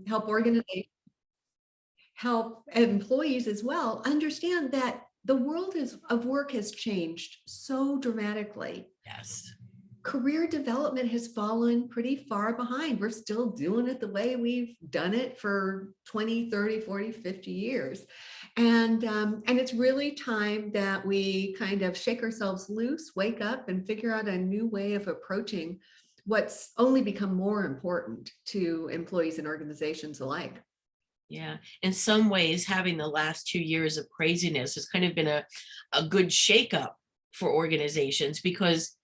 help organizations, help employees as well understand that the world of work has changed so dramatically. Yes. Career development has fallen pretty far behind. We're still doing it the way we've done it for 20, 30, 40, 50 years. And it's really time that we kind of shake ourselves loose, wake up, and figure out a new way of approaching what's only become more important to employees and organizations alike. Yeah. In some ways, having the last 2 years of craziness has kind of been a good shakeup for organizations, because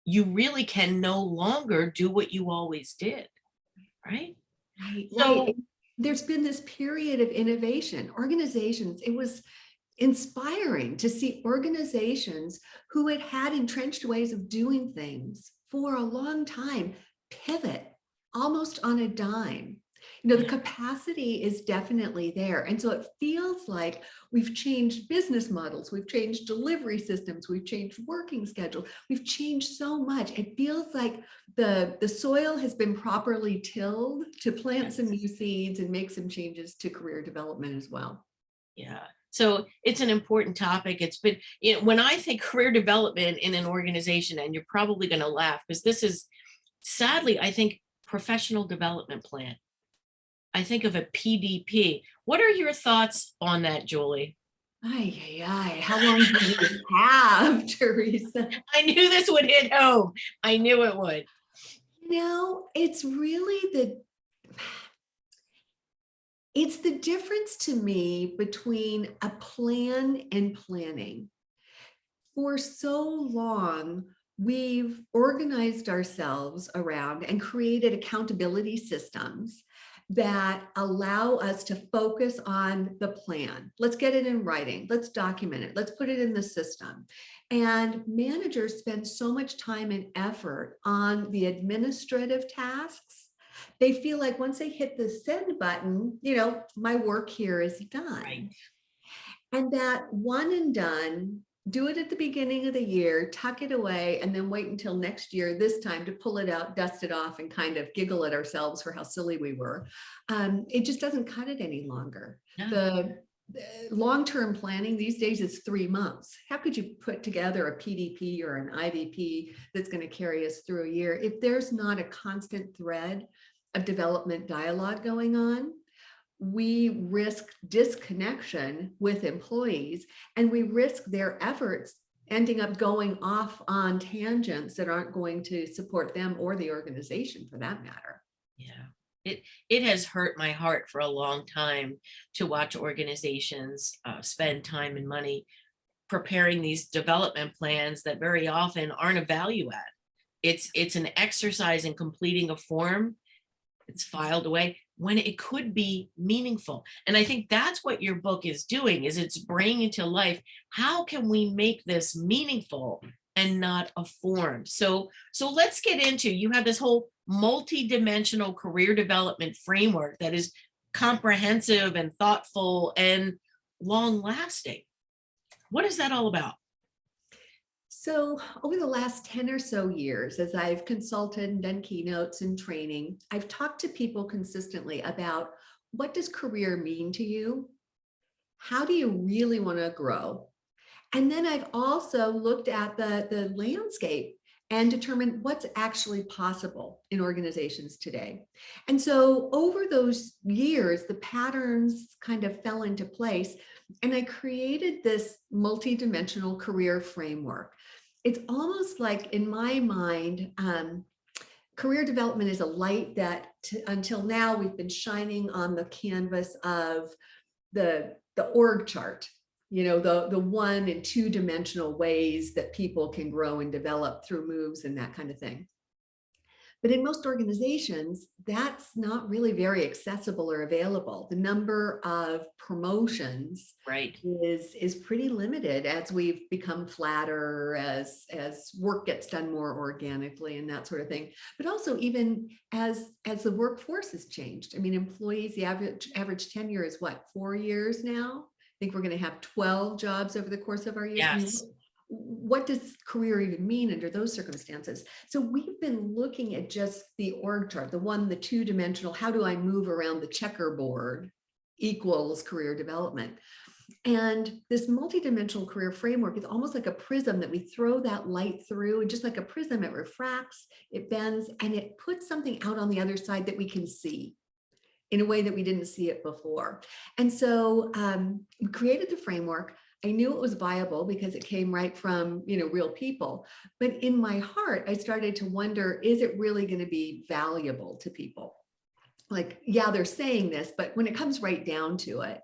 you really can no longer do what you always did, right? Right, So right. There's been this period of innovation. Organizations, it was inspiring to see organizations who had had entrenched ways of doing things for a long time pivot almost on a dime. The yeah, capacity is definitely there. And so it feels like we've changed business models, we've changed delivery systems, we've changed working schedule, we've changed so much. It feels like the soil has been properly tilled to plant some yes, new seeds and make some changes to career development as well. yeah. So it's an important topic. It's been, when I think career development in an organization, and you're probably going to laugh because this is sadly, I think professional development plan. I think of a PDP. What are your thoughts on that, Julie? Ay, ay, ay. How long do we have, Teresa? I knew this would hit home. I knew it would. It's really it's the difference to me between a plan and planning. For so long, we've organized ourselves around and created accountability systems that allow us to focus on the plan. Let's get it in writing. Let's document it. Let's put it in the system. And managers spend so much time and effort on the administrative tasks. They feel like once they hit the send button, my work here is done. Right. And that one and done, do it at the beginning of the year, tuck it away, and then wait until next year, this time to pull it out, dust it off, and kind of giggle at ourselves for how silly we were. It just doesn't cut it any longer. No. The long-term planning these days is 3 months. How could you put together a PDP or an IVP that's going to carry us through a year if there's not a constant thread of development dialogue going on? We risk disconnection with employees, and we risk their efforts ending up going off on tangents that aren't going to support them or the organization for that matter. Yeah. It has hurt my heart for a long time to watch organizations spend time and money preparing these development plans that very often aren't a value add. It's an exercise in completing a form. It's filed away when it could be meaningful. And I think that's what your book is doing, is it's bringing to life, how can we make this meaningful and not a form? So let's get into, you have this whole multi-dimensional career development framework that is comprehensive and thoughtful and long lasting. What is that all about? So over the last 10 or so years, as I've consulted and done keynotes and training, I've talked to people consistently about, what does career mean to you? How do you really want to grow? And then I've also looked at the landscape and determined what's actually possible in organizations today. And so over those years, the patterns kind of fell into place, and I created this multidimensional career framework. It's almost like, in my mind, career development is a light that until now we've been shining on the canvas of the org chart, the 1 and 2 dimensional ways that people can grow and develop through moves and that kind of thing. But in most organizations, that's not really very accessible or available. The number of promotions Right. is pretty limited as we've become flatter, as work gets done more organically and that sort of thing. But also even as the workforce has changed. I mean, employees, the average tenure is what, 4 years now? I think we're going to have 12 jobs over the course of our year. Yes. what does career even mean under those circumstances? So we've been looking at just the org chart, the two-dimensional, how do I move around the checkerboard equals career development. And this multidimensional career framework is almost like a prism that we throw that light through, and just like a prism, it refracts, it bends, and it puts something out on the other side that we can see in a way that we didn't see it before. And so we created the framework. I knew it was viable because it came right from, real people. But in my heart, I started to wonder, is it really going to be valuable to people? Like, yeah, they're saying this, but when it comes right down to it,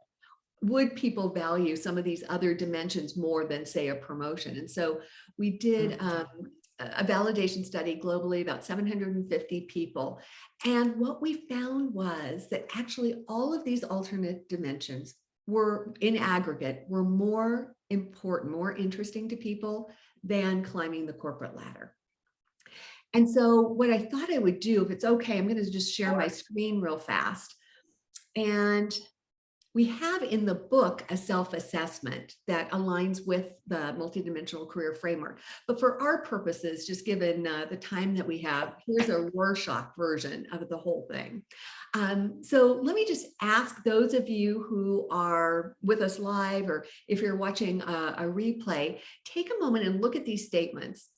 would people value some of these other dimensions more than, say, a promotion? And so we did a validation study globally, about 750 people. And what we found was that actually all of these alternate dimensions were, in aggregate, were more important, more interesting to people than climbing the corporate ladder. And so what I thought I would do, if it's okay, I'm going to just share my screen real fast. And we have in the book a self-assessment that aligns with the multidimensional career framework. But for our purposes, just given the time that we have, here's a Rorschach version of the whole thing. So let me just ask those of you who are with us live, or if you're watching a replay, take a moment and look at these statements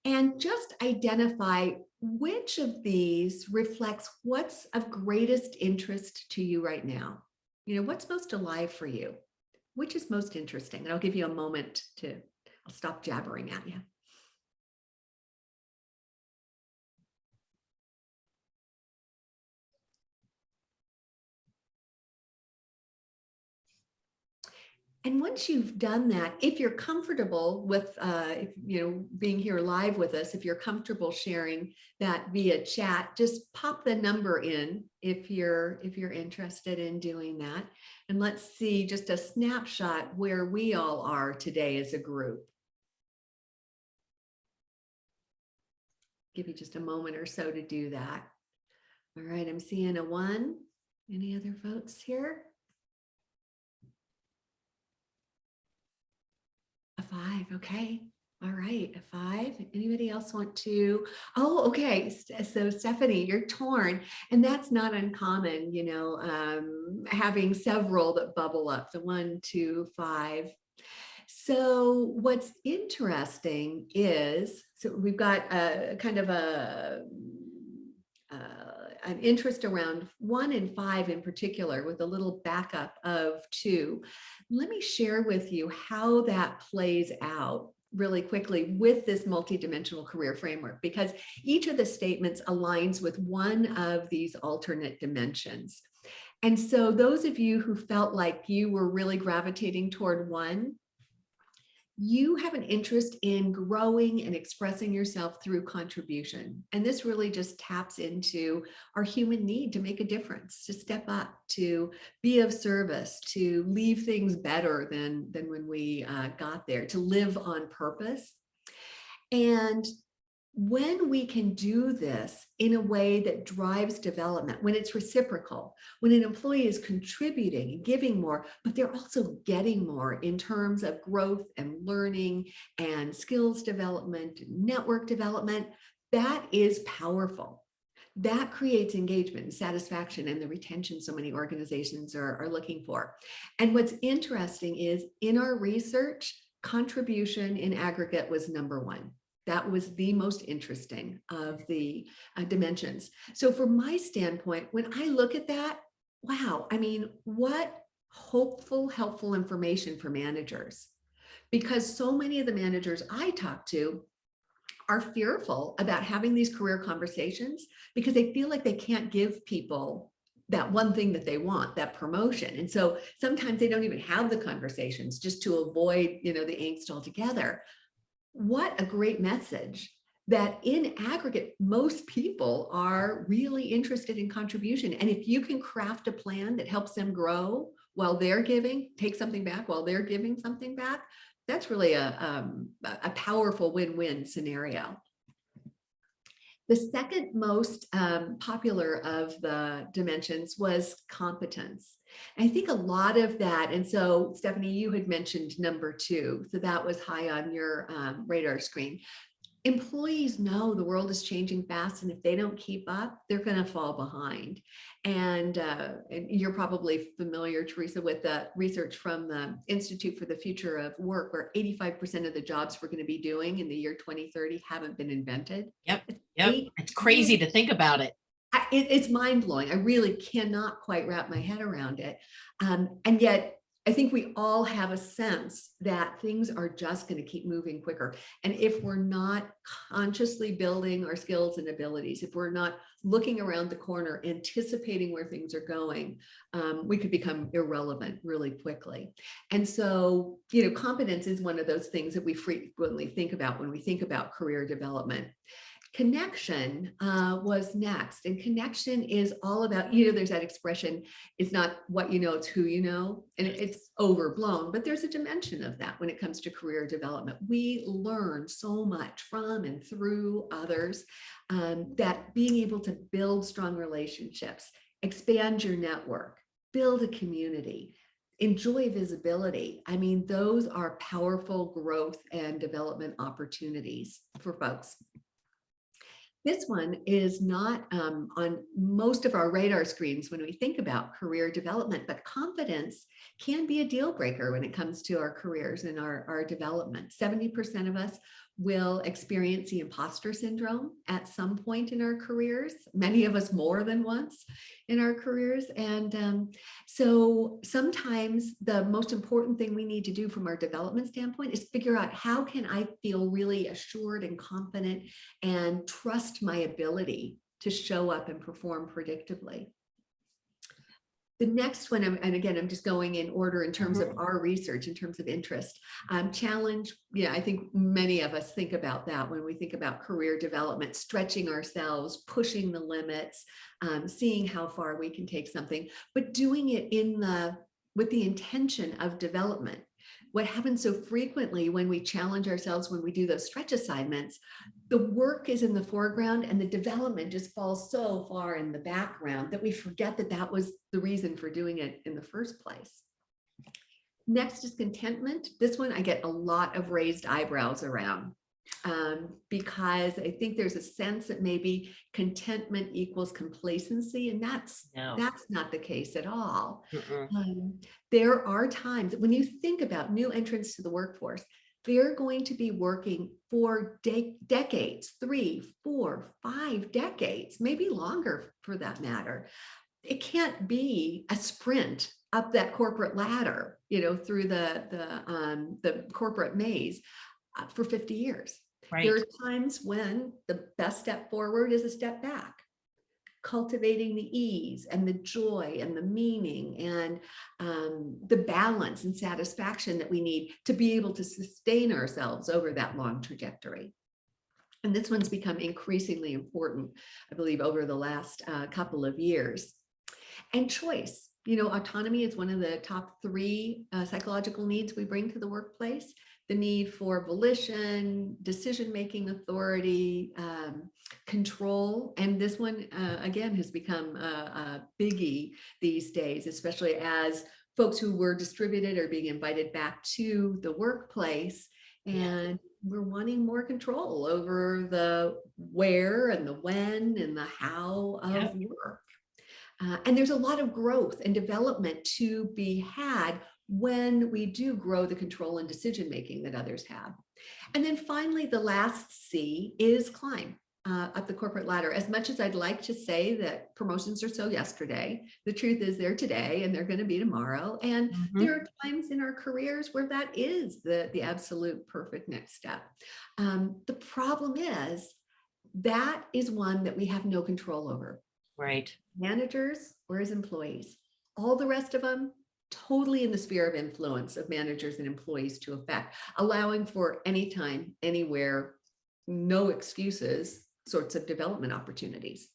and just identify which of these reflects what's of greatest interest to you right now. What's most alive for you? Which is most interesting? And I'll give you a moment I'll stop jabbering at you. And once you've done that, if you're comfortable with, being here live with us, if you're comfortable sharing that via chat, just pop the number in if you're interested in doing that. And let's see just a snapshot where we all are today as a group. Give you just a moment or so to do that. All right, I'm seeing a 1. Any other votes here? A 5, okay. All right, a 5. Anybody else want to? Oh, okay. So Stephanie, you're torn, and that's not uncommon, having several that bubble up, the 1, 2, 5. So what's interesting is, so we've got a kind of an interest around 1 and 5 in particular, with a little backup of 2. Let me share with you how that plays out really quickly with this multidimensional career framework, because each of the statements aligns with one of these alternate dimensions. And so those of you who felt like you were really gravitating toward 1, you have an interest in growing and expressing yourself through contribution. And this really just taps into our human need to make a difference, to step up, to be of service, to leave things better than when we got there, to live on purpose. And when we can do this in a way that drives development, when it's reciprocal, when an employee is contributing and giving more, but they're also getting more in terms of growth and learning and skills development, network development, that is powerful. That creates engagement and satisfaction and the retention so many organizations are looking for. And what's interesting is, in our research, contribution in aggregate was number 1. That was the most interesting of the dimensions. So from my standpoint, when I look at that, wow, I mean, what hopeful, helpful information for managers. Because so many of the managers I talk to are fearful about having these career conversations because they feel like they can't give people that one thing that they want, that promotion. And so sometimes they don't even have the conversations just to avoid, the angst altogether. What a great message that in aggregate, most people are really interested in contribution. And if you can craft a plan that helps them grow while they're giving, take something back while they're giving something back, that's really a powerful win-win scenario. The second most popular of the dimensions was competence. And I think a lot of that, and so Stephanie, you had mentioned number two, so that was high on your radar screen. Employees know the world is changing fast, and if they don't keep up, they're going to fall behind. And you're probably familiar, Teresa, with the research from the Institute for the Future of Work, where 85% of the jobs we're going to be doing in the year 2030 haven't been invented. Yep. It's Yep. It's crazy to think about it. it's mind blowing. I really cannot quite wrap my head around it. And yet, I think we all have a sense that things are just going to keep moving quicker. And if we're not consciously building our skills and abilities, if we're not looking around the corner, anticipating where things are going, we could become irrelevant really quickly. And so, competence is one of those things that we frequently think about when we think about career development. Connection was next. And connection is all about, there's that expression, it's not what you know, it's who you know. And it's overblown, but there's a dimension of that when it comes to career development. We learn so much from and through others, that being able to build strong relationships, expand your network, build a community, enjoy visibility. I mean, those are powerful growth and development opportunities for folks. This one is not on most of our radar screens when we think about career development, but confidence can be a deal breaker when it comes to our careers and our development. 70% of us will experience the imposter syndrome at some point in our careers, many of us more than once in our careers. And so sometimes the most important thing we need to do from our development standpoint is figure out, how can I feel really assured and confident and trust my ability to show up and perform predictably. The next one, and again, I'm just going in order in terms of our research, in terms of interest. Challenge, I think many of us think about that when we think about career development, stretching ourselves, pushing the limits, seeing how far we can take something, but doing it with the intention of development. What happens so frequently when we challenge ourselves, when we do those stretch assignments, the work is in the foreground and the development just falls so far in the background that we forget that that was the reason for doing it in the first place. Next is contentment. This one I get a lot of raised eyebrows around, because I think there's a sense that maybe contentment equals complacency, and that's not the case at all. There are times when you think about new entrants to the workforce, they're going to be working for decades, 3, 4, 5 decades, maybe longer for that matter. It can't be a sprint up that corporate ladder, through the corporate maze for 50 years. Right. There are times when the best step forward is a step back. Cultivating the ease and the joy and the meaning and the balance and satisfaction that we need to be able to sustain ourselves over that long trajectory. And this one's become increasingly important, I believe, over the last couple of years. And choice. Autonomy is one of the top 3 psychological needs we bring to the workplace. The need for volition, decision-making authority, control. And this one, again, has become a biggie these days, especially as folks who were distributed are being invited back to the workplace. And we're wanting more control over the where and the when and the how of work. And there's a lot of growth and development to be had when we do grow the control and decision-making that others have. And then finally, the last C is climb up the corporate ladder. As much as I'd like to say that promotions are so yesterday, the truth is they're today and they're going to be tomorrow. And there are times in our careers where that is the absolute perfect next step. The problem is that is one that we have no control over. Right. Managers or as employees. All the rest of them, totally in the sphere of influence of managers and employees to affect, allowing for anytime, anywhere, no excuses sorts of development opportunities.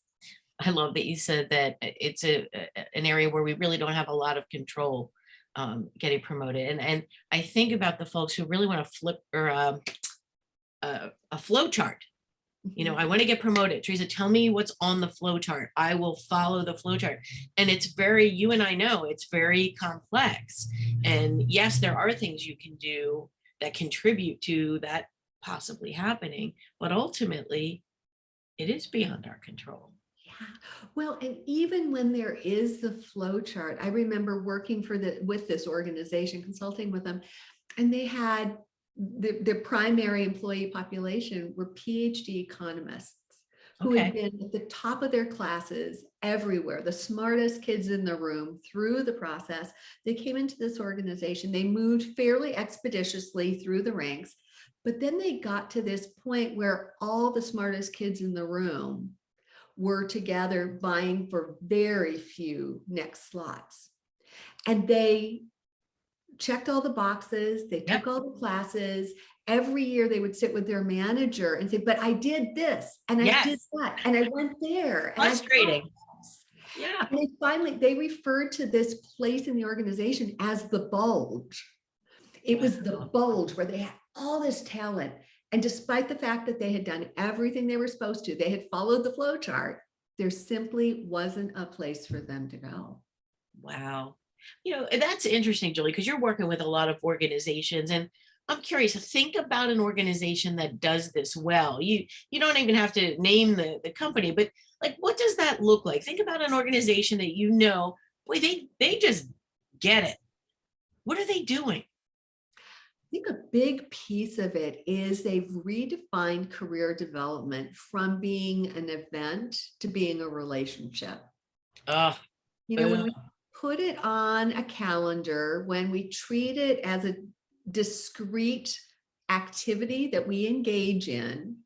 I love that you said that it's an area where we really don't have a lot of control getting promoted. And I think about the folks who really want to flip or a flow chart I want to get promoted. Teresa, tell me what's on the flow chart. I will follow the flow chart. And it's very, you and I know it's very complex. And yes, there are things you can do that contribute to that possibly happening, but ultimately it is beyond our control. Yeah. Well, and even when there is the flow chart, I remember working with this organization, consulting with them, and they had their primary employee population were PhD economists who had Okay. been at the top of their classes everywhere, the smartest kids in the room through the process. They came into this organization, they moved fairly expeditiously through the ranks, but then they got to this point where all the smartest kids in the room were together vying for very few next slots. And they checked all the boxes, they took Yep. all the classes. Every year they would sit with their manager and say, but I did this and I did Yes. that and I went there and I got Frustrating. this. Yeah. And they referred to this place in the organization as the bulge. It was the Wow. bulge where they had all this talent. And despite the fact that they had done everything they were supposed to, they had followed the flow chart, there simply wasn't a place for them to go. Wow. That's interesting, Julie, because you're working with a lot of organizations, and I'm curious, think about an organization that does this well. You don't even have to name the company, but like, what does that look like? Think about an organization that boy, they just get it. What are they doing? I think a big piece of it is they've redefined career development from being an event to being a relationship. Oh, When we put it on a calendar, when we treat it as a discrete activity that we engage in,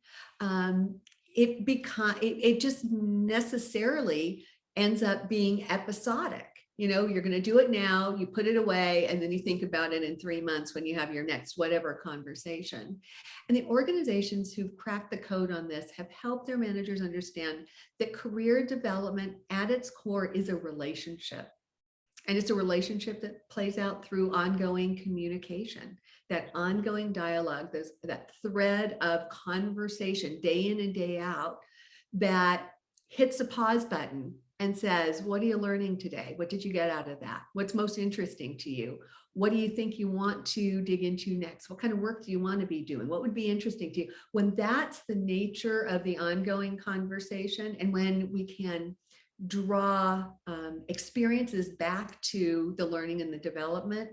it just necessarily ends up being episodic. You're going to do it now, you put it away, and then you think about it in 3 months when you have your next whatever conversation. And the organizations who've cracked the code on this have helped their managers understand that career development at its core is a relationship. And it's a relationship that plays out through ongoing communication, that ongoing dialogue, that thread of conversation day in and day out that hits a pause button and says, what are you learning today? What did you get out of that? What's most interesting to you? What do you think you want to dig into next? What kind of work do you want to be doing? What would be interesting to you? When that's the nature of the ongoing conversation, and when we can draw experiences back to the learning and the development,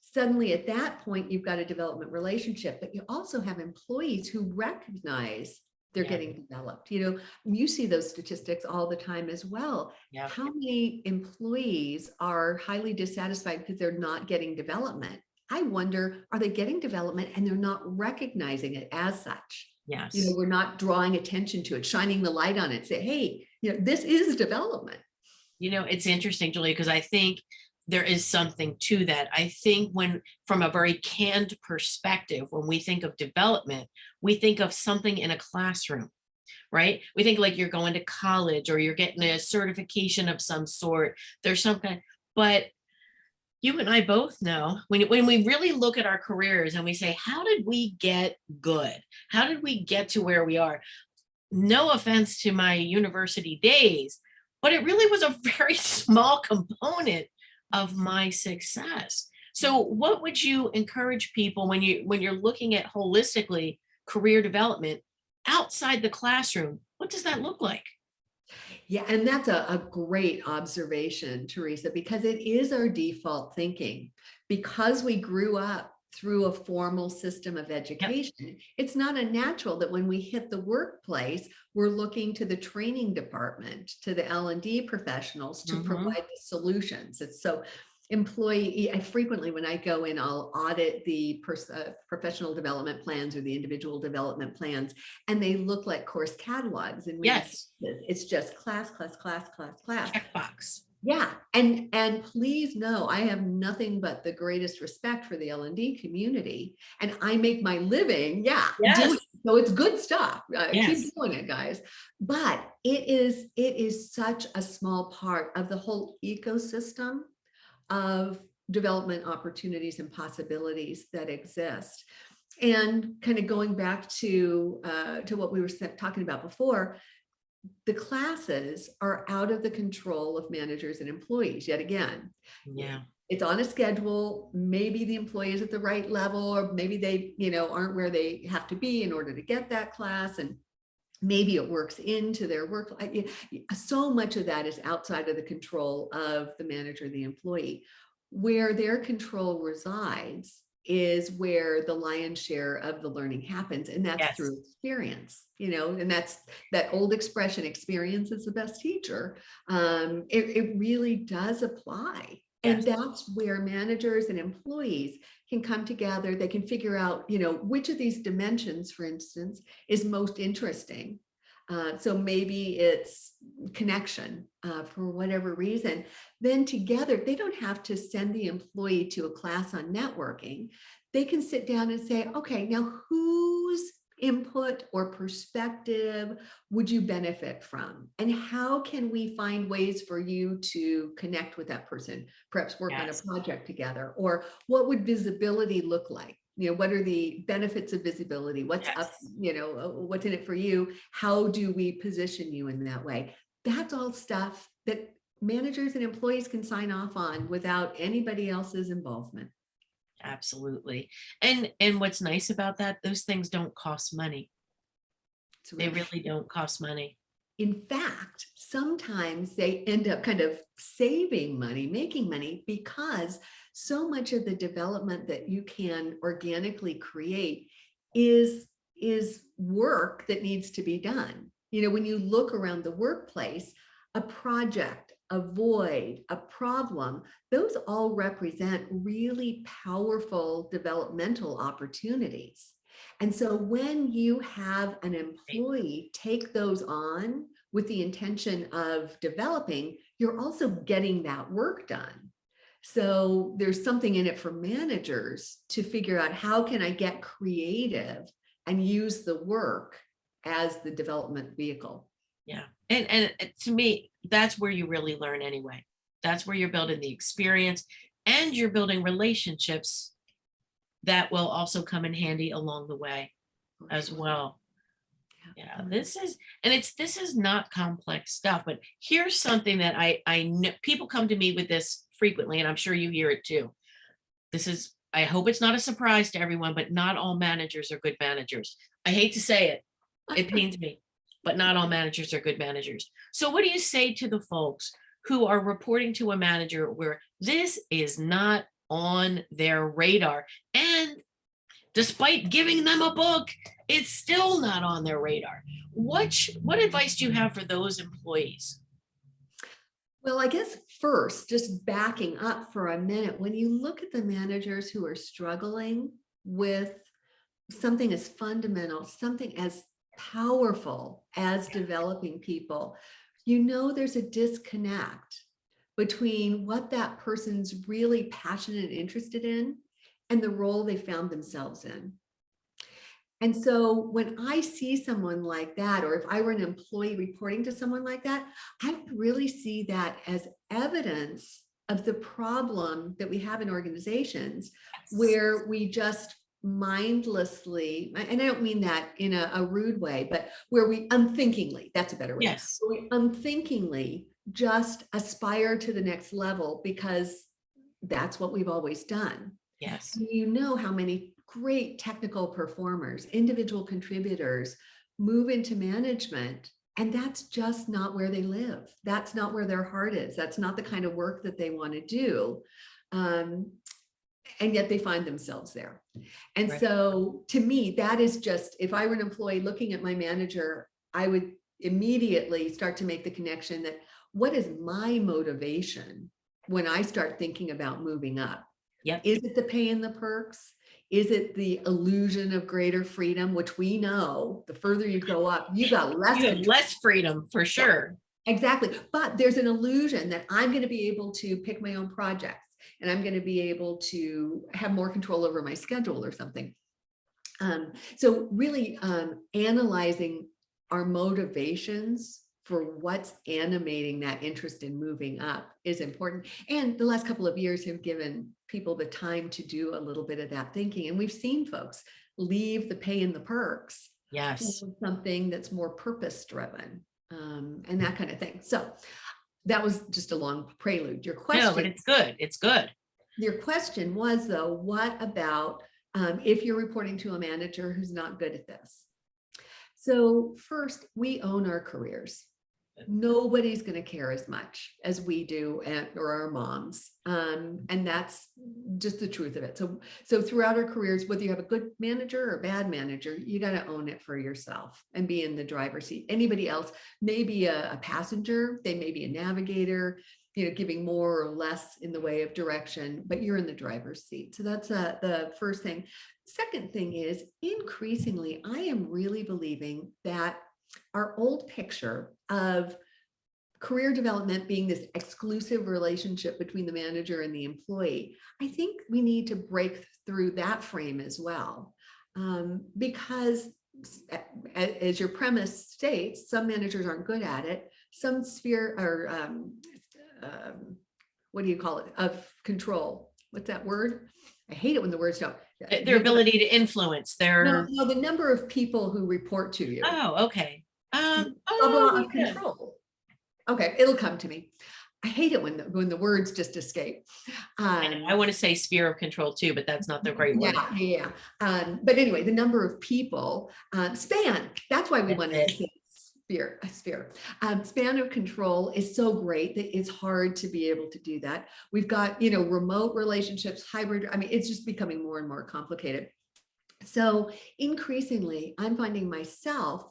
suddenly at that point, you've got a development relationship, but you also have employees who recognize they're yeah, getting developed. You see those statistics all the time as well. yeah. How many employees are highly dissatisfied because they're not getting development? I wonder, are they getting development and they're not recognizing it as such? Yes. We're not drawing attention to it, shining the light on it, say, hey, this is development. It's interesting, Julie, because I think there is something to that. I think from a very canned perspective, when we think of development, we think of something in a classroom, right? We think like you're going to college or you're getting a certification of some sort. There's some kind, but you and I both know when we really look at our careers and we say, how did we get good? How did we get to where we are? No offense to my university days, but it really was a very small component of my success. So what would you encourage people when you're looking at holistically career development outside the classroom? What does that look like? Yeah, and that's a great observation, Teresa, because it is our default thinking. Because we grew up through a formal system of Yep. education, it's not unnatural that when we hit the workplace, we're looking to the training department, to the L&D professionals to Mhm. provide the solutions. It's so I frequently, when I go in, I'll audit the professional development plans or the individual development plans, and they look like course catalogs in many Yes. cases. It's just class, class, class, class, class. Checkbox. Yeah, and please know, I have nothing but the greatest respect for the L&D community, and I make my living, doing Yes. so. It's good stuff. Yes. Keep doing it, guys. But it is such a small part of the whole ecosystem of development opportunities and possibilities that exist. And kind of going back to what we were talking about before, the classes are out of the control of managers and employees yet again. Yeah. It's on a schedule. Maybe the employee is at the right level, or maybe they, aren't where they have to be in order to get that class. And maybe it works into their work. So much of that is outside of the control of the manager, the employee. Where their control resides is where the lion's share of the learning happens, and that's Yes. through experience, and that's that old expression, experience is the best teacher. It really does apply, and Yes. that's where managers and employees can come together. They can figure out, which of these dimensions, for instance, is most interesting. So maybe it's connection for whatever reason. Then together, they don't have to send the employee to a class on networking. They can sit down and say, okay, now whose input or perspective would you benefit from? And how can we find ways for you to connect with that person, perhaps work on a Yes. project together? Or what would visibility look like? What are the benefits of visibility? What's up, Yes. what's in it for you? How do we position you in that way? That's all stuff that managers and employees can sign off on without anybody else's involvement. Absolutely. And what's nice about that, those things don't cost money. So They really don't cost money. in fact, sometimes they end up kind of saving money, making money, because so much of the development that you can organically create is work that needs to be done. When you look around the workplace, a project, a void, a problem, those all represent really powerful developmental opportunities. And so when you have an Right? employee take those on with the intention of developing, you're also getting that work done. So there's something in it for managers to figure out, how can I get creative and use the work as the development vehicle? Yeah. And to me, that's where you really learn anyway. That's where you're building the experience and you're building relationships that will also come in handy along the way For as sure. well. Yeah. Yeah, this is not complex stuff, but here's something that I know people come to me with this frequently, and I'm sure you hear it too. This is, I hope it's not a surprise to everyone, but not all managers are good managers. I hate to say it, it pains me, but not all managers are good managers. So what do you say to the folks who are reporting to a manager where this is not on their radar? And despite giving them a book, it's still not on their radar. What advice do you have for those employees? Well, I guess first, just backing up for a minute, when you look at the managers who are struggling with something as fundamental, something as powerful as developing people, there's a disconnect between what that person's really passionate and interested in and the role they found themselves in. And so when I see someone like that, or if I were an employee reporting to someone like that, I would really see that as evidence of the problem that we have in organizations, Yes. where we just mindlessly, and I don't mean that in a rude way, but where we unthinkingly, that's a better way, Yes. where we unthinkingly just aspire to the next level because that's what we've always done. Yes. How many great technical performers, individual contributors move into management, and that's just not where they live. That's not where their heart is. That's not the kind of work that they want to do. And yet they find themselves there. And Right. so to me, that is just, if I were an employee looking at my manager, I would immediately start to make the connection that, what is my motivation when I start thinking about moving up? Yep. Is it the pay and the perks? Is it the illusion of greater freedom, which we know the further you go up, you got less You have control. less freedom for Yeah, sure. exactly. But there's an illusion that I'm going to be able to pick my own projects, and I'm going to be able to have more control over my schedule or something. So really analyzing our motivations for what's animating that interest in moving up is important. And the last couple of years have given people the time to do a little bit of that thinking. And we've seen folks leave the pay and the perks for Yes. something that's more purpose driven, and that kind of thing. So that was just a long prelude. No, but it's good. It's good. Your question was though, what about if you're reporting to a manager who's not good at this? So first, we own our careers. Nobody's going to care as much as we do, or our moms, and that's just the truth of it. So throughout our careers, whether you have a good manager or a bad manager, you got to own it for yourself and be in the driver's seat. Anybody else may be a passenger, they may be a navigator, giving more or less in the way of direction, but you're in the driver's seat. So that's the first thing. Second thing is, increasingly, I am really believing that our old picture of career development being this exclusive relationship between the manager and the employee, I think we need to break through that frame as well. Because as your premise states, some managers aren't good at it. Some sphere or what do you call it, of control. What's that word? I hate it when the words don't. Their ability to influence their. No, the number of people who report to you. Oh, okay. Blah, of control. Okay, it'll come to me. I hate it when the words just escape. I want to say sphere of control too, but that's not the right word. Yeah. But anyway, the number of people, span. That's why we wanted to say sphere. Span of control is so great that it's hard to be able to do that. We've got, remote relationships, hybrid. I mean, it's just becoming more and more complicated. So increasingly, I'm finding myself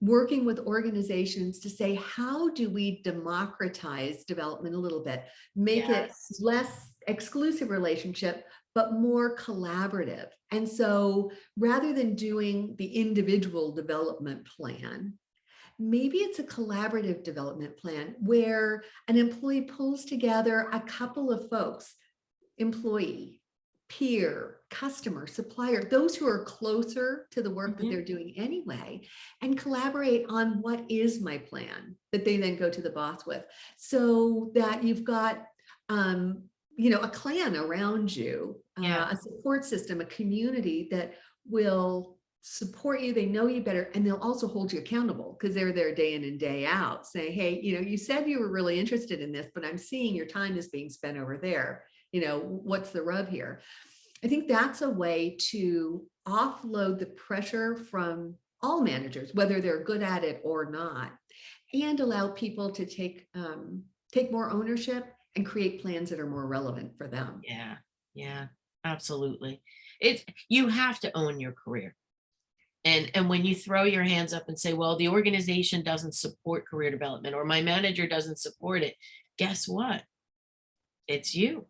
working with organizations to say, how do we democratize development a little bit, make it less exclusive relationship, but more collaborative. And so rather than doing the individual development plan, maybe it's a collaborative development plan where an employee pulls together a couple of folks, employee, peer, customer, supplier, those who are closer to the work that they're doing anyway, and collaborate on what is my plan that they then go to the boss with, so that you've got a clan around you, a support system, a community that will support you. They know you better, and they'll also hold you accountable because they're there day in and day out saying, hey, you said you were really interested in this, but I'm seeing your time is being spent over there. What's the rub here? I think that's a way to offload the pressure from all managers, whether they're good at it or not, and allow people to take more ownership and create plans that are more relevant for them. Yeah, absolutely. You have to own your career. And when you throw your hands up and say, well, the organization doesn't support career development, or my manager doesn't support it, guess what? It's you.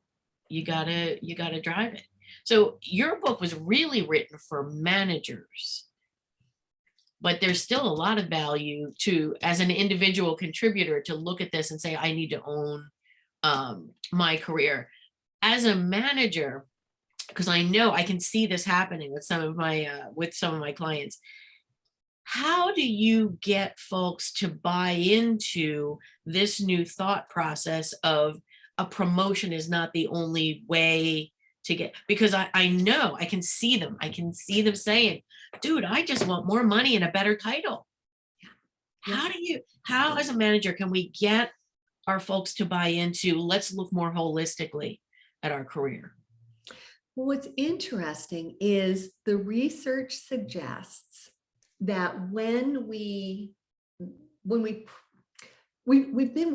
You gotta drive it. So your book was really written for managers, but there's still a lot of value to, as an individual contributor, to look at this and say, I need to own my career. As a manager, because I know I can see this happening with some of my clients. How do you get folks to buy into this new thought process of a promotion is not the only way to get, because I know I can see them saying, dude, I just want more money and a better title. How as a manager can we get our folks to buy into, let's look more holistically at our career? Well, what's interesting is the research suggests that we've been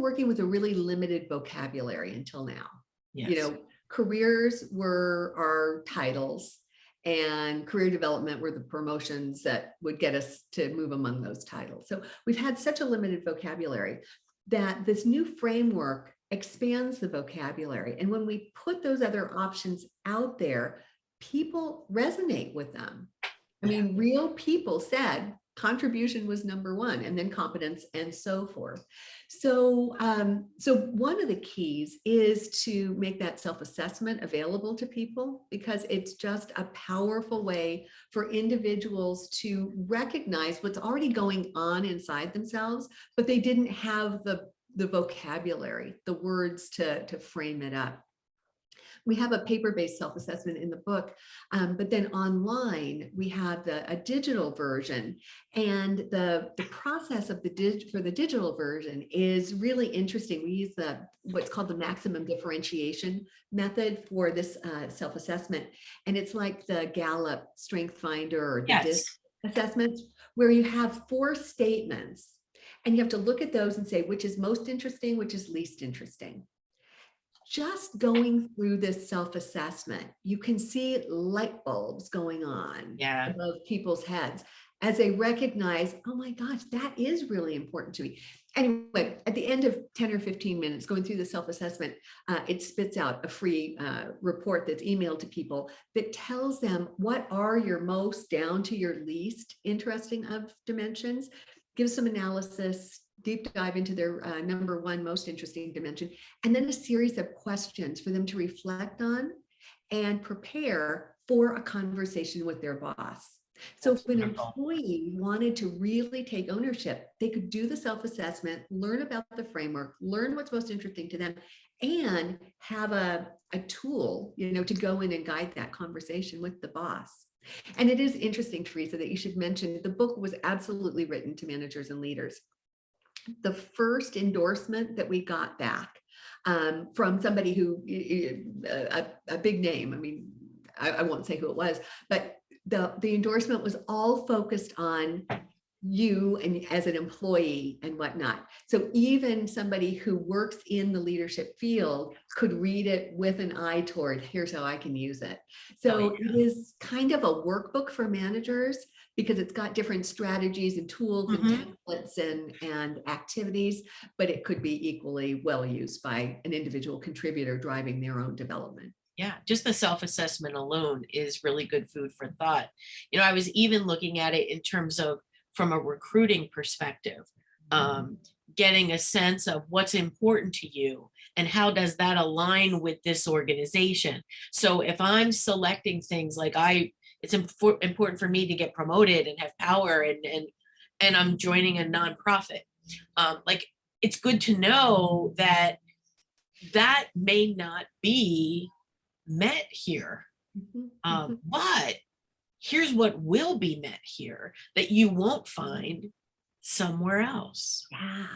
working with a really limited vocabulary until now. Yes. Careers were our titles, and career development were the promotions that would get us to move among those titles. So we've had such a limited vocabulary that this new framework expands the vocabulary. And when we put those other options out there, people resonate with them. I mean, real people said contribution was number one, and then competence, and so forth. So one of the keys is to make that self-assessment available to people, because it's just a powerful way for individuals to recognize what's already going on inside themselves, but they didn't have the vocabulary, the words to frame it up. We have a paper-based self-assessment in the book, but then online we have a digital version, and the process of for the digital version is really interesting. We use what's called the maximum differentiation method for this self-assessment, and it's like the Gallup Strength Finder or the Yes. DISC assessment, where you have 4 statements, and you have to look at those and say which is most interesting, which is least interesting. Just going through this self-assessment, you can see light bulbs going on Yeah. above people's heads as they recognize, oh my gosh, that is really important to me. Anyway, at the end of 10 or 15 minutes going through the self-assessment, it spits out a free report that's emailed to people that tells them what are your most down to your least interesting of dimensions, gives some analysis, deep dive into their number 1 most interesting dimension, and then a series of questions for them to reflect on and prepare for a conversation with their boss. So That's if an wonderful. employee wanted to really take ownership, they could do the self-assessment, learn about the framework, learn what's most interesting to them, and have a tool, to go in and guide that conversation with the boss. And it is interesting, Teresa, that you should mention the book was absolutely written to managers and leaders. The first endorsement that we got back from somebody who, a big name, I mean, I won't say who it was, but the endorsement was all focused on you and as an employee and whatnot. So even somebody who works in the leadership field could read it with an eye toward, here's how I can use it. So it is kind of a workbook for managers because it's got different strategies and tools and templates and activities, but it could be equally well used by an individual contributor driving their own development. Yeah, just the self-assessment alone is really good food for thought. I was even looking at it in terms of from a recruiting perspective, getting a sense of what's important to you and how does that align with this organization. So if I'm selecting things like it's important for me to get promoted and have power and I'm joining a nonprofit, like it's good to know that that may not be met here. But here's what will be met here that you won't find somewhere else. Yeah.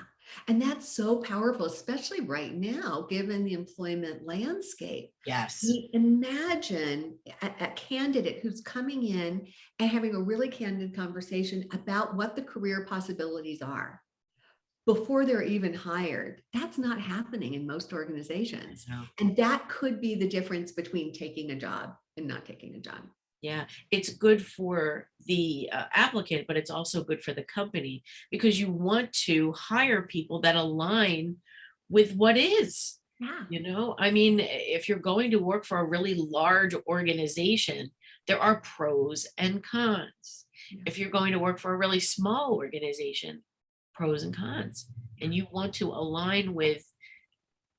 And that's so powerful, especially right now, given the employment landscape. Yes. Imagine a candidate who's coming in and having a really candid conversation about what the career possibilities are before they're even hired. That's not happening in most organizations. And that could be the difference between taking a job and not taking a job. Yeah, it's good for the applicant, but it's also good for the company because you want to hire people that align with what is. Yeah. I mean, if you're going to work for a really large organization, there are pros and cons. Yeah. If you're going to work for a really small organization, pros and cons, and you want to align with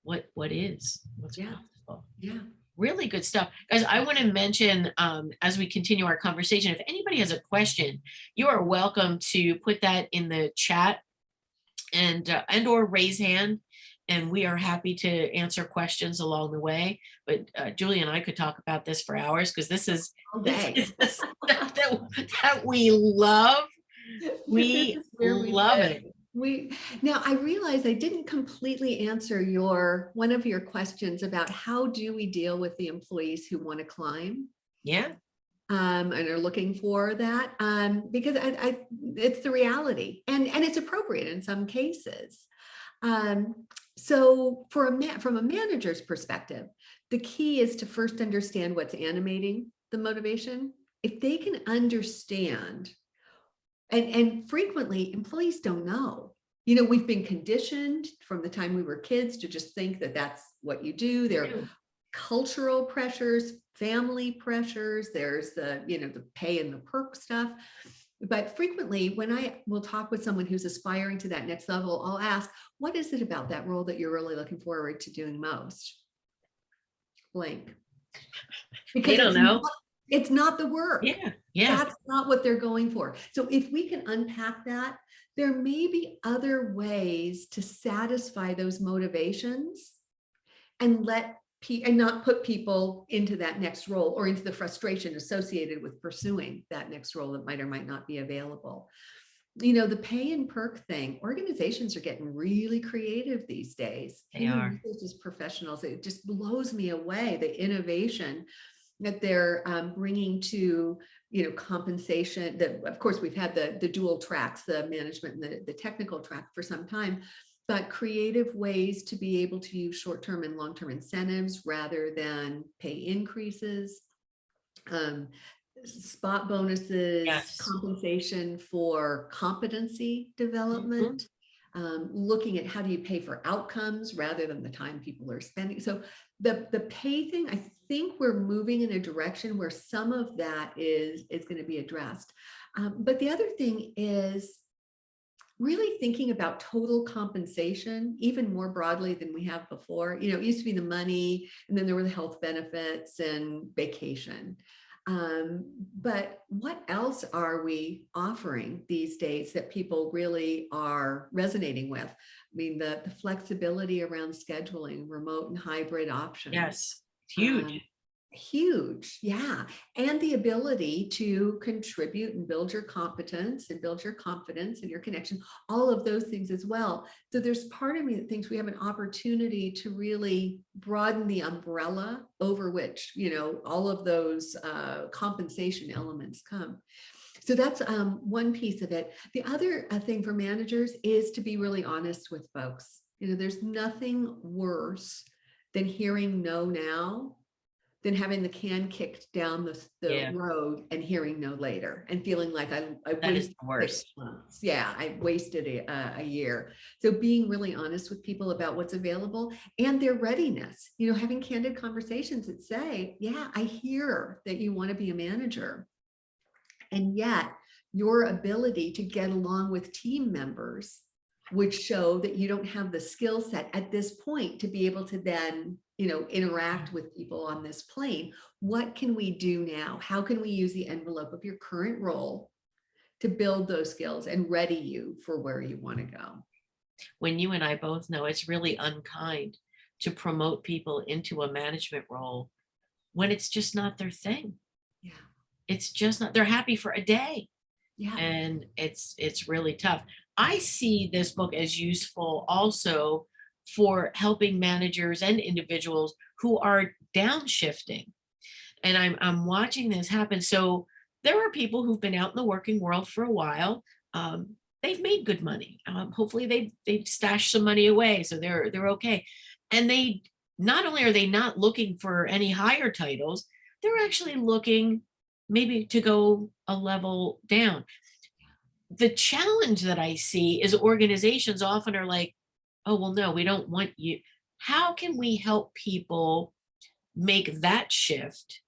what's possible. Yeah. Really good stuff. Guys, I want to mention as we continue our conversation, if anybody has a question, you are welcome to put that in the chat and or raise hand, and we are happy to answer questions along the way. But Julie and I could talk about this for hours because this is the stuff that we love. We love it. Now I realize I didn't completely answer one of your questions about how do we deal with the employees who want to climb. Yeah. And are looking for that because it's the reality and it's appropriate in some cases. So from a manager's perspective, the key is to first understand what's animating the motivation. If they can understand. And frequently employees don't know. We've been conditioned from the time we were kids to just think that that's what you do. There are cultural pressures, family pressures. There's the pay and the perk stuff. But frequently when I will talk with someone who's aspiring to that next level, I'll ask, what is it about that role that you're really looking forward to doing most? Blank. Because they don't know. It's not the work. Yeah. That's not what they're going for. So if we can unpack that, there may be other ways to satisfy those motivations and let and not put people into that next role or into the frustration associated with pursuing that next role that might or might not be available. The pay and perk thing, organizations are getting really creative these days. They are. Resources professionals, it just blows me away, the innovation that they're bringing to compensation. That, of course, we've had the dual tracks, the management and the technical track for some time, but creative ways to be able to use short-term and long-term incentives rather than pay increases, spot bonuses, Yes. compensation for competency development, looking at how do you pay for outcomes rather than the time people are spending. So the pay thing, I think we're moving in a direction where some of that is going to be addressed. But the other thing is really thinking about total compensation even more broadly than we have before. It used to be the money, and then there were the health benefits and vacation. But what else are we offering these days that people really are resonating with? I mean, the flexibility around scheduling, remote and hybrid options. Yes. Huge. Huge, yeah. And the ability to contribute and build your competence and build your confidence and your connection, all of those things as well. So there's part of me that thinks we have an opportunity to really broaden the umbrella over which, all of those compensation elements come. So that's one piece of it. The other thing for managers is to be really honest with folks. There's nothing worse than hearing no now than having the can kicked down the road and hearing no later and feeling like I wasted 6 months. Yeah, I wasted a year. So being really honest with people about what's available and their readiness, having candid conversations that say, yeah, I hear that you want to be a manager. And yet your ability to get along with team members would show that you don't have the skill set at this point to be able to then interact with people on this plane. What can we do now? How can we use the envelope of your current role to build those skills and ready you for where you want to go? When you and I both know it's really unkind to promote people into a management role when it's just not their thing. Yeah. It's just not, they're happy for a day. Yeah. And it's really tough. I see this book as useful also for helping managers and individuals who are downshifting. And I'm watching this happen. So there are people who've been out in the working world for a while. They've made good money. Hopefully they've stashed some money away, so they're okay. And they not only are they not looking for any higher titles, they're actually looking maybe to go a level down. The challenge that I see is organizations often are like, oh, well, no, we don't want you. How can we help people make that shift?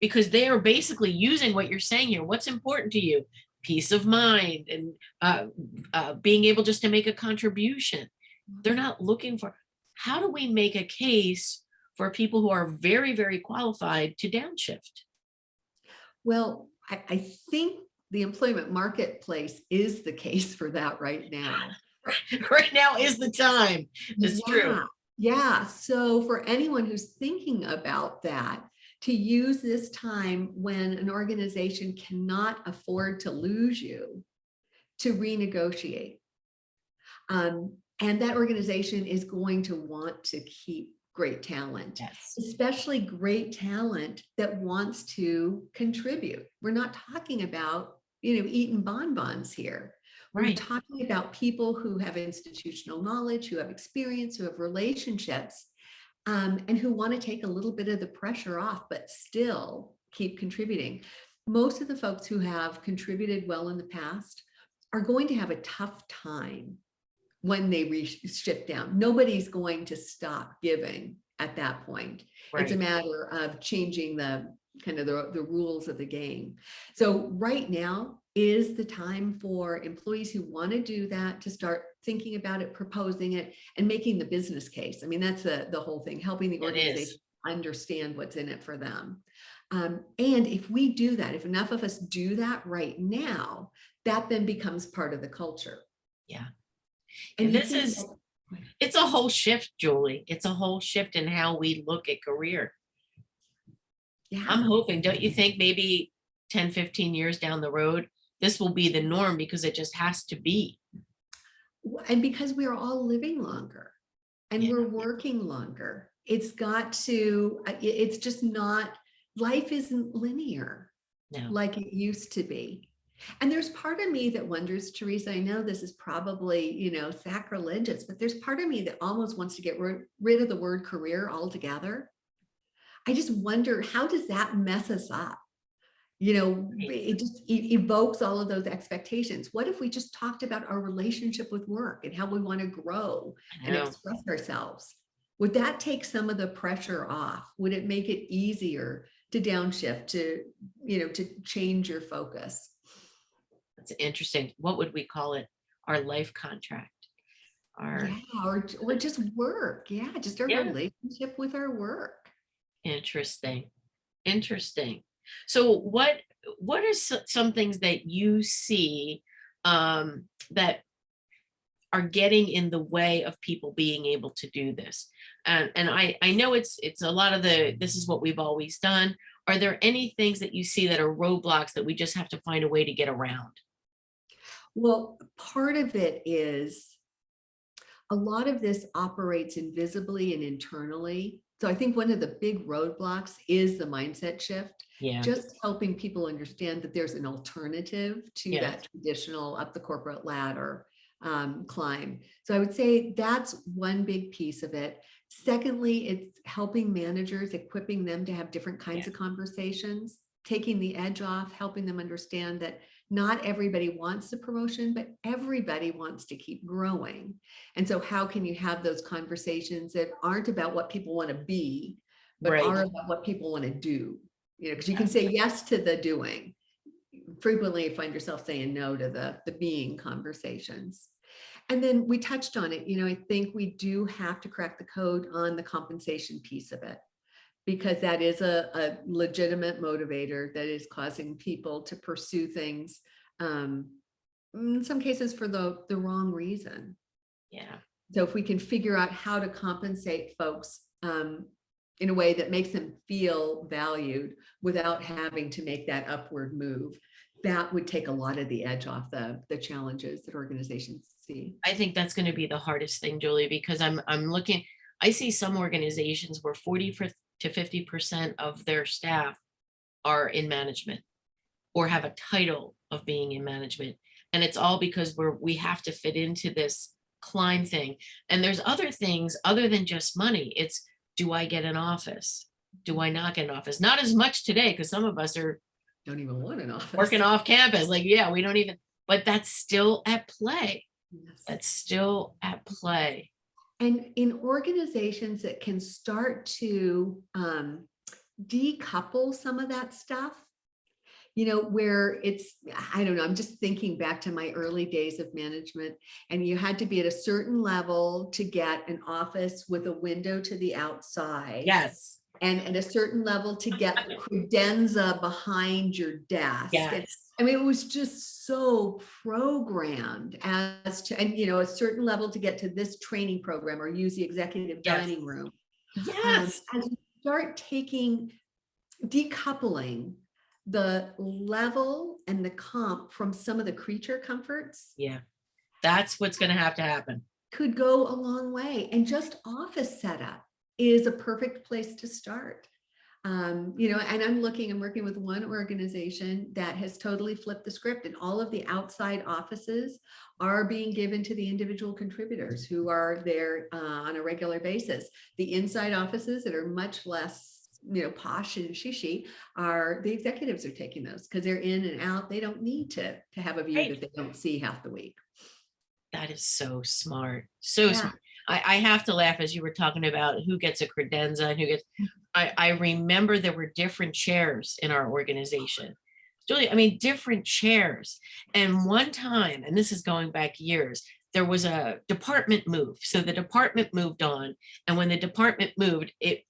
Because they are basically using what you're saying here. What's important to you? Peace of mind and being able just to make a contribution. They're not looking for, how do we make a case for people who are very, very qualified to downshift? Well, I think the employment marketplace is the case for that right now. Right now is the time. It's true. Yeah. So for anyone who's thinking about that, to use this time when an organization cannot afford to lose you to renegotiate. And that organization is going to want to keep great talent, Yes. especially great talent that wants to contribute. We're not talking about, eating bonbons here. We're talking about people who have institutional knowledge, who have experience, who have relationships, and who want to take a little bit of the pressure off, but still keep contributing. Most of the folks who have contributed well in the past are going to have a tough time when they shift down. Nobody's going to stop giving at that point. Right. It's a matter of changing the rules of the game. So right now is the time for employees who want to do that to start thinking about it, proposing it, and making the business case. I mean, that's the whole thing, helping the organization understand what's in it for them. And if we do that, if enough of us do that right now, that then becomes part of the culture. Yeah. And this is It's a whole shift, Julie. It's a whole shift in how we look at career. I'm Yeah. hoping, don't you think maybe 10, 15 years down the road, this will be the norm because it just has to be. And because we're all living longer and Yeah, we're working longer, it's got to, it's just not, life isn't linear no, like it used to be. And there's part of me that wonders, Teresa, I know this is probably, sacrilegious, but there's part of me that almost wants to get rid of the word career altogether. I just wonder, how does that mess us up? It just evokes all of those expectations. What if we just talked about our relationship with work and how we want to grow I and know. express ourselves? Would that take some of the pressure off? Would it make it easier to downshift, to change your focus? It's interesting. What would we call it? Our life contract. Our, Yeah, or just work. Yeah, just our yeah, relationship with our work. interesting. Interesting. So what are some things that you see that are getting in the way of people being able to do this? And I know it's a lot of this is what we've always done. Are there any things that you see that are roadblocks that we just have to find a way to get around? Well, part of it is a lot of this operates invisibly and internally. So I think one of the big roadblocks is the mindset shift, Yeah. just helping people understand that there's an alternative to Yes. that traditional up the corporate ladder climb. So I would say that's one big piece of it. Secondly, it's helping managers, equipping them to have different kinds Yeah. of conversations, taking the edge off, helping them understand that not everybody wants the promotion, but everybody wants to keep growing. And so how can you have those conversations that aren't about what people want to be, but Right. are about what people want to do? Because you can Yes. say yes to the doing. Frequently you find yourself saying no to the being conversations. And then we touched on it, I think we do have to crack the code on the compensation piece of it, because that is a legitimate motivator that is causing people to pursue things, in some cases for the wrong reason. Yeah. So if we can figure out how to compensate folks in a way that makes them feel valued without having to make that upward move, that would take a lot of the edge off the challenges that organizations see. I think that's going to be the hardest thing, Julie, because I'm looking, I see some organizations where 40 to 50% of their staff are in management or have a title of being in management. And it's all because we have to fit into this climb thing. And there's other things other than just money. It's, do I get an office? Do I not get an office? Not as much today, because some of us are Don't even want an office. working off campus. Like, yeah, we don't even, but that's still at play. Yes. That's still at play. And in organizations that can start to decouple some of that stuff, where it's, I don't know, I'm just thinking back to my early days of management, and you had to be at a certain level to get an office with a window to the outside. Yes. And at a certain level to get the credenza behind your desk. Yes. I mean, it was just so programmed as to, and a certain level to get to this training program or use the executive dining room. Yes. As you start decoupling the level and the comp from some of the creature comforts, Yeah. That's what's going to happen. could go a long way. And just office setup is a perfect place to start. And I'm working with one organization that has totally flipped the script, and all of the outside offices are being given to the individual contributors who are there on a regular basis. The inside offices that are much less posh and shishy, are the executives are taking those because they're in and out. They don't need to have a view Right. that they don't see half the week. That is so smart. So smart. I have to laugh as you were talking about who gets a credenza and who gets, I remember there were different chairs in our organization. Julie, I mean, different chairs. And one time, and this is going back years, there was a department move. So the department moved on. And when the department moved, they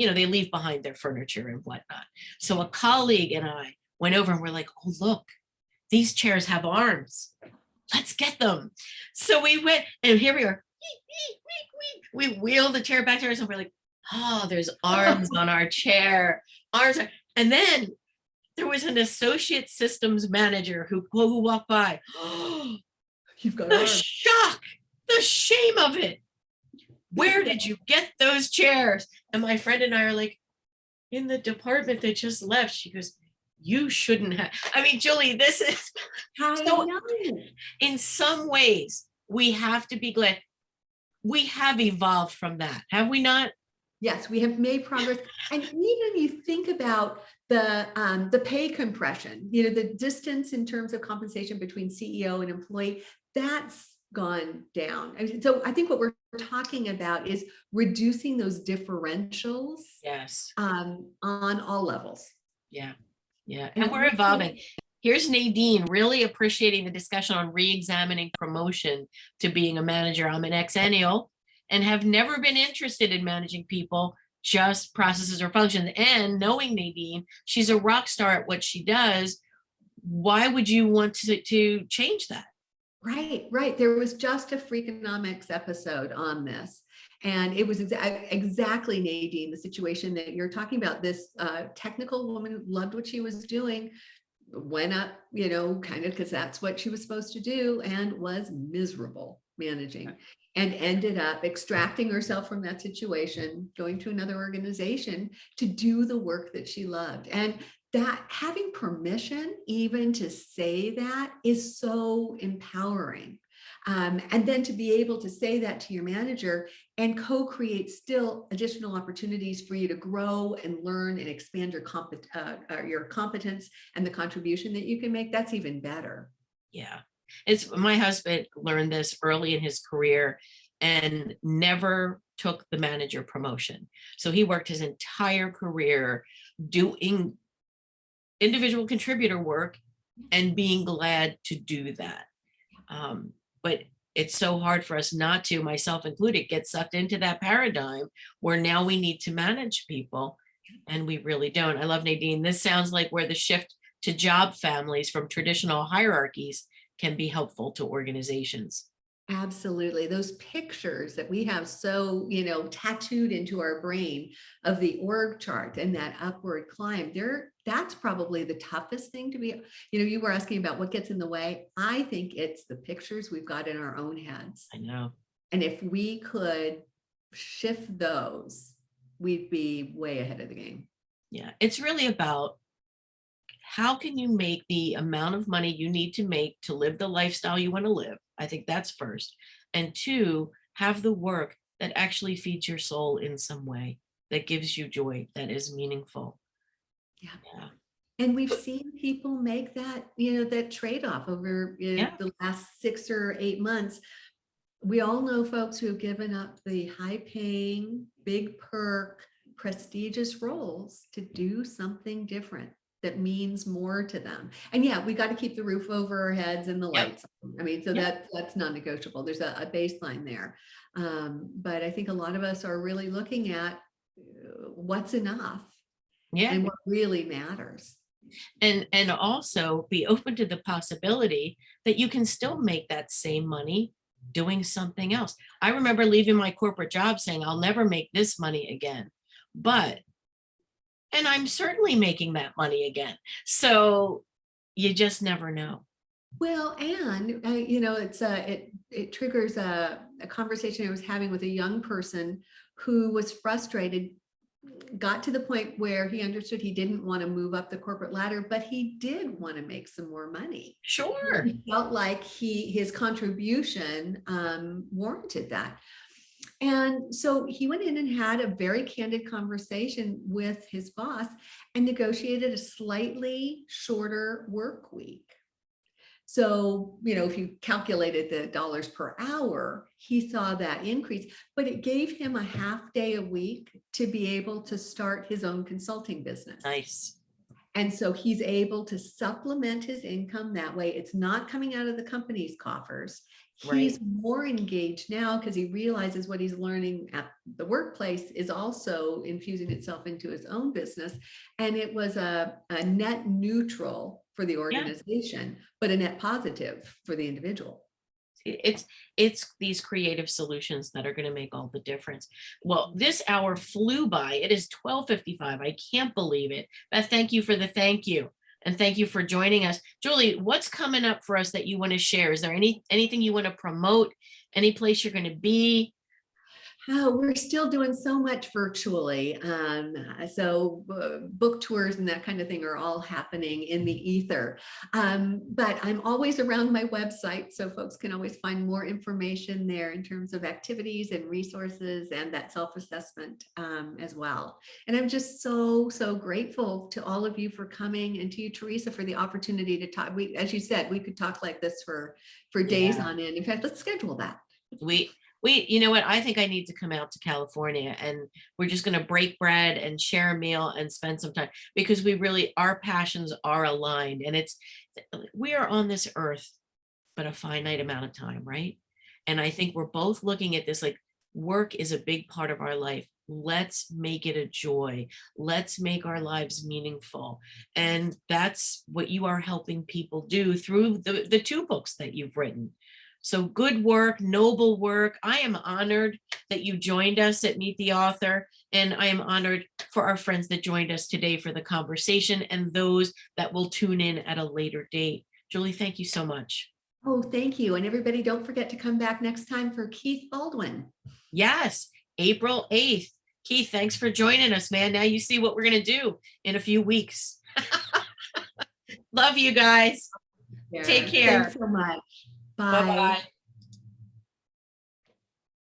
leave behind their furniture and whatnot. So a colleague and I went over and we're like, oh, look, these chairs have arms. Let's get them. So we went, and here we are. We wheel the chair back to ourselves. We're like, oh, there's arms on our chair, arms. And then there was an associate systems manager who walked by. You've got The arms. shock, the shame of it. Where did you get those chairs? And my friend and I are like, in the department that just left. She goes, you shouldn't have. I mean, Julie, this is I so know. in some ways, we have to be glad we have evolved from that, have we not? Yes, we have made progress. And even you think about the pay compression, the distance in terms of compensation between CEO and employee, that's gone down. So I think what we're talking about is reducing those differentials Yes. on all levels. Yeah. Yeah. And And we're evolving. Here's Nadine really appreciating the discussion on re-examining promotion to being a manager. I'm an ex-ennial and have never been interested in managing people, just processes or functions. And knowing Nadine, she's a rock star at what she does. Why would you want to change that? Right. There was just a Freakonomics episode on this. And it was exactly, Nadine, the situation that you're talking about. This technical woman who loved what she was doing, went up, kind of because that's what she was supposed to do, and was miserable managing, and ended up extracting herself from that situation, going to another organization to do the work that she loved. And that having permission even to say that is so empowering. And then to be able to say that to your manager and co-create still additional opportunities for you to grow and learn and expand your competence and the contribution that you can make, that's even better. Yeah. It's my husband learned this early in his career and never took the manager promotion. So he worked his entire career doing individual contributor work and being glad to do that. But it's so hard for us not to, myself included, get sucked into that paradigm where now we need to manage people and we really don't. I love Nadine. This sounds like where the shift to job families from traditional hierarchies can be helpful to organizations. Absolutely. Those pictures that we have so, tattooed into our brain of the org chart and that upward climb, that's probably the toughest thing to be, you were asking about what gets in the way. I think it's the pictures we've got in our own heads. I know. And if we could shift those, we'd be way ahead of the game. Yeah. It's really about how can you make the amount of money you need to make to live the lifestyle you want to live? I think that's first. And two, have the work that actually feeds your soul in some way, that gives you joy, that is meaningful. Yeah. Yeah. And we've seen people make that, that trade-off over the last 6 or 8 months. We all know folks who have given up the high-paying, big perk, prestigious roles to do something different that means more to them. And yeah, we got to keep the roof over our heads and the lights on. I mean, so that's non-negotiable. There's a baseline there. But I think a lot of us are really looking at what's enough and what really matters. And also be open to the possibility that you can still make that same money doing something else. I remember leaving my corporate job saying, I'll never make this money again. And I'm certainly making that money again. So you just never know. Well, and it triggers a conversation I was having with a young person who was frustrated, got to the point where he understood he didn't want to move up the corporate ladder, but he did want to make some more money. Sure. He felt like his contribution warranted that. And so he went in and had a very candid conversation with his boss and negotiated a slightly shorter work week. So, if you calculated the dollars per hour, he saw that increase, but it gave him a half day a week to be able to start his own consulting business. Nice. And so he's able to supplement his income that way. It's not coming out of the company's coffers. He's more engaged now because he realizes what he's learning at the workplace is also infusing itself into his own business. And it was a net neutral for the organization, but a net positive for the individual. It's these creative solutions that are going to make all the difference. Well, this hour flew by. It is 12:55. I can't believe it. Beth, thank you for the thank you. And thank you for joining us. Julie, what's coming up for us that you want to share? Is there anything you want to promote? Any place you're going to be? Oh, we're still doing so much virtually. So book tours and that kind of thing are all happening in the ether. But I'm always around my website, so folks can always find more information there in terms of activities and resources and that self-assessment as well. And I'm just so, so grateful to all of you for coming, and to you, Teresa, for the opportunity to talk. As you said, we could talk like this for days Yeah. on end. In fact, let's schedule that. You know what? I think I need to come out to California, and we're just going to break bread and share a meal and spend some time, because our passions are aligned, and we are on this earth, but a finite amount of time, right? And I think we're both looking at this like work is a big part of our life. Let's make it a joy. Let's make our lives meaningful. And that's what you are helping people do through the two books that you've written. So good work, noble work. I am honored that you joined us at Meet the Author, and I am honored for our friends that joined us today for the conversation, and those that will tune in at a later date. Julie, thank you so much. Oh, thank you. And everybody, don't forget to come back next time for Keith Baldwin. Yes, April 8th. Keith, thanks for joining us, man. Now you see what we're going to do in a few weeks. Love you guys. Take care. Thanks so much. Bye. Bye-bye.